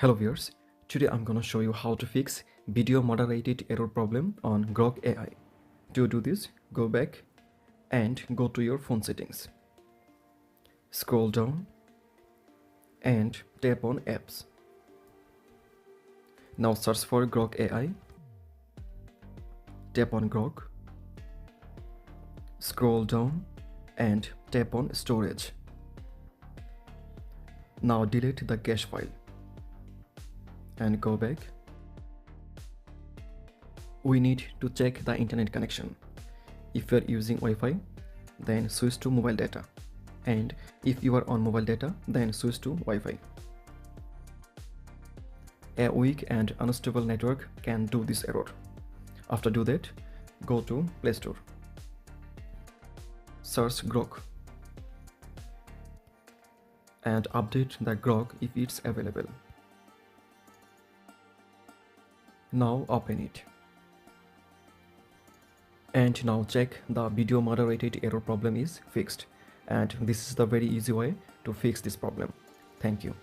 Hello viewers, today I'm gonna show you how to fix video moderated error problem on Grok AI. To do this, go back and go to your phone settings. Scroll down and tap on apps. Now search for Grok AI. Tap on Grok. Scroll down and tap on storage. Now delete the cache file and go back. We need to check the internet connection. If you are using Wi-Fi, then switch to mobile data, and if you are on mobile data, then switch to Wi-Fi. A weak and unstable network can do this error. After do that, go to Play Store. Search Grok and update the Grok if it's available. Now open it. And now check the video moderated error problem is fixed. And this is the very easy way to fix this problem. Thank you.